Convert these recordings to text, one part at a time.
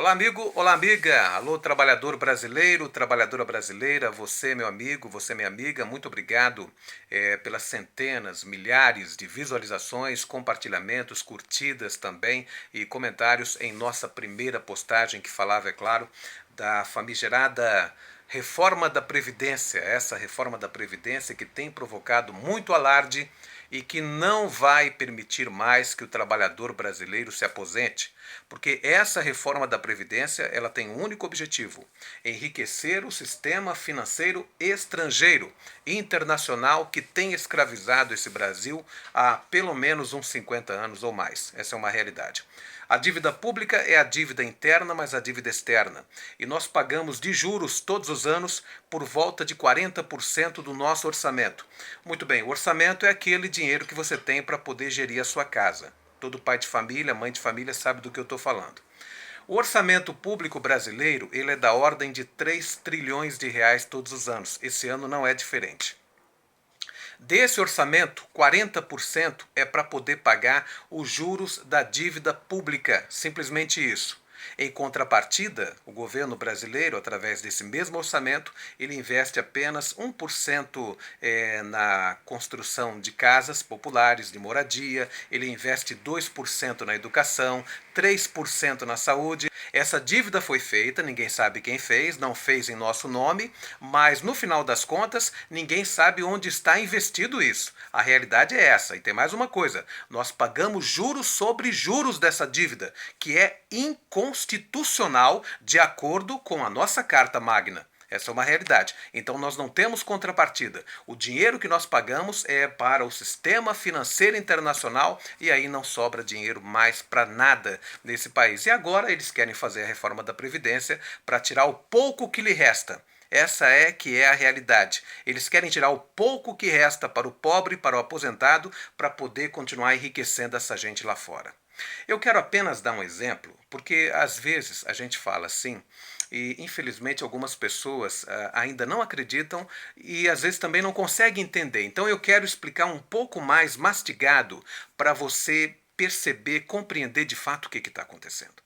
Olá, amigo, olá, amiga. Alô, trabalhador brasileiro, trabalhadora brasileira, você, meu amigo, você, minha amiga, muito obrigado pelas centenas, milhares de visualizações, compartilhamentos, curtidas também e comentários em nossa primeira postagem que falava, é claro, da famigerada reforma da Previdência. Essa reforma da Previdência que tem provocado muito alarde e que não vai permitir mais que o trabalhador brasileiro se aposente, porque essa reforma da Previdência ela tem um único objetivo: enriquecer o sistema financeiro estrangeiro e internacional que tem escravizado esse Brasil há pelo menos uns 50 anos ou mais. Essa é uma realidade. A dívida pública é a dívida interna, mas a dívida externa. E nós pagamos de juros todos os anos por volta de 40% do nosso orçamento. Muito bem, o orçamento é aquele dinheiro que você tem para poder gerir a sua casa. Todo pai de família, mãe de família sabe do que eu estou falando. O orçamento público brasileiro ele é da ordem de 3 trilhões de reais todos os anos. Esse ano não é diferente. Desse orçamento, 40% é para poder pagar os juros da dívida pública, simplesmente isso. Em contrapartida, o governo brasileiro, através desse mesmo orçamento, ele investe apenas 1% na construção de casas populares, de moradia, ele investe 2% na educação, 3% na saúde. Essa dívida foi feita, ninguém sabe quem fez, não fez em nosso nome, mas no final das contas, ninguém sabe onde está investido isso. A realidade é essa. E tem mais uma coisa: nós pagamos juros sobre juros dessa dívida, que é inconstitucional de acordo com a nossa Carta Magna. Essa é uma realidade. Então nós não temos contrapartida. O dinheiro que nós pagamos é para o sistema financeiro internacional e aí não sobra dinheiro mais para nada nesse país. E agora eles querem fazer a reforma da Previdência para tirar o pouco que lhe resta. Essa é que é a realidade. Eles querem tirar o pouco que resta para o pobre, para o aposentado, para poder continuar enriquecendo essa gente lá fora. Eu quero apenas dar um exemplo, porque às vezes a gente fala assim e infelizmente algumas pessoas ainda não acreditam e às vezes também não conseguem entender. Então eu quero explicar um pouco mais mastigado para você perceber, compreender de fato o que está acontecendo.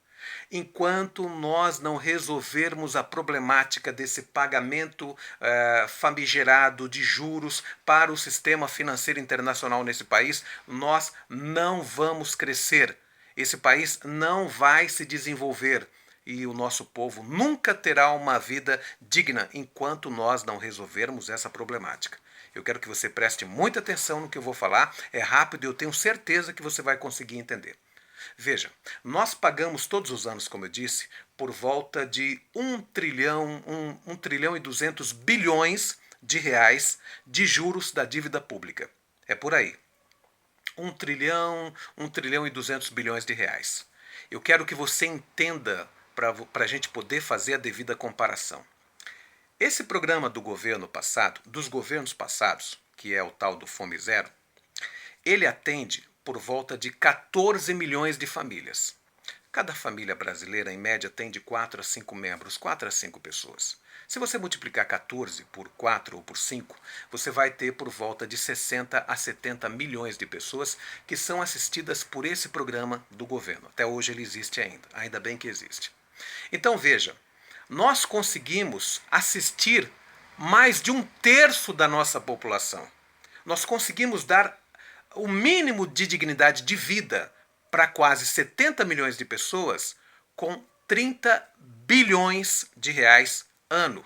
Enquanto nós não resolvermos a problemática desse pagamento famigerado de juros para o sistema financeiro internacional nesse país, nós não vamos crescer. Esse país não vai se desenvolver e o nosso povo nunca terá uma vida digna enquanto nós não resolvermos essa problemática. Eu quero que você preste muita atenção no que eu vou falar, é rápido e eu tenho certeza que você vai conseguir entender. Veja, nós pagamos todos os anos, como eu disse, por volta de 1 trilhão e 200 bilhões de reais de juros da dívida pública. É por aí. 1 trilhão e 200 bilhões de reais. Eu quero que você entenda para a gente poder fazer a devida comparação. Esse programa do governo passado, dos governos passados, que é o tal do Fome Zero, ele atende por volta de 14 milhões de famílias. Cada família brasileira, em média, tem de 4 a 5 membros, 4 a 5 pessoas. Se você multiplicar 14 por 4 ou por 5, você vai ter por volta de 60 a 70 milhões de pessoas que são assistidas por esse programa do governo. Até hoje ele existe ainda bem que existe. Então veja, nós conseguimos assistir mais de 1/3 da nossa população. Nós conseguimos dar o mínimo de dignidade de vida para quase 70 milhões de pessoas com 30 bilhões de reais ano.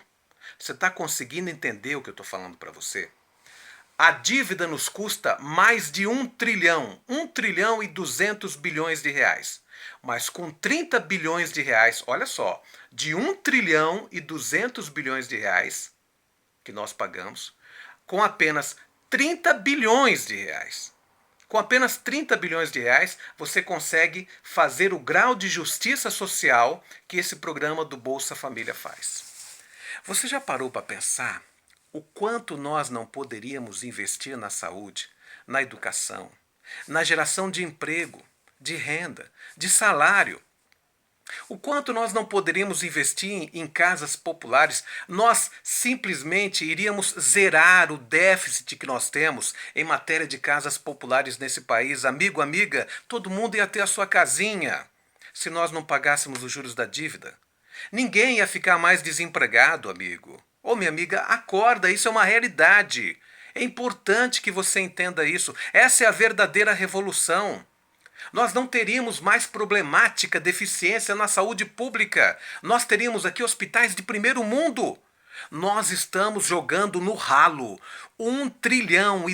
Você está conseguindo entender o que eu estou falando para você? A dívida nos custa mais de 1 trilhão e 200 bilhões de reais. Mas com 30 bilhões de reais, olha só, de 1 trilhão e 200 bilhões de reais que nós pagamos, com apenas 30 bilhões de reais. Com apenas 30 bilhões de reais, você consegue fazer o grau de justiça social que esse programa do Bolsa Família faz. Você já parou para pensar o quanto nós não poderíamos investir na saúde, na educação, na geração de emprego, de renda, de salário? O quanto nós não poderíamos investir em casas populares, nós simplesmente iríamos zerar o déficit que nós temos em matéria de casas populares nesse país. Amigo, amiga, todo mundo ia ter a sua casinha. se nós não pagássemos os juros da dívida. Ninguém ia ficar mais desempregado, amigo. Ô, minha amiga, acorda, isso é uma realidade. É importante que você entenda isso. Essa é a verdadeira revolução. Nós não teríamos mais problemática, deficiência na saúde pública. Nós teríamos aqui hospitais de primeiro mundo. Nós estamos jogando no ralo 1,2 trilhão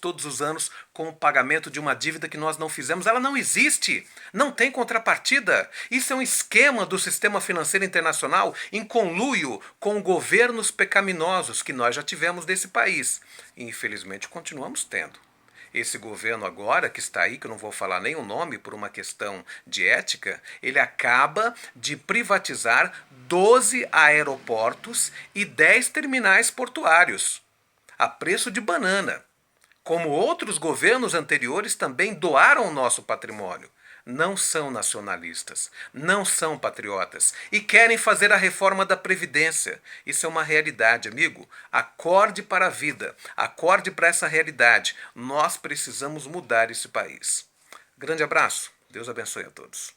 todos os anos com o pagamento de uma dívida que nós não fizemos. Ela não existe, não tem contrapartida. Isso é um esquema do sistema financeiro internacional em conluio com governos pecaminosos que nós já tivemos desse país. E infelizmente continuamos tendo. Esse governo agora, que está aí, que eu não vou falar nem o nome por uma questão de ética, ele acaba de privatizar 12 aeroportos e 10 terminais portuários, a preço de banana. Como outros governos anteriores também doaram o nosso patrimônio. Não são nacionalistas, não são patriotas e querem fazer a reforma da Previdência. Isso é uma realidade, amigo. Acorde para a vida, acorde para essa realidade. Nós precisamos mudar esse país. Grande abraço, Deus abençoe a todos.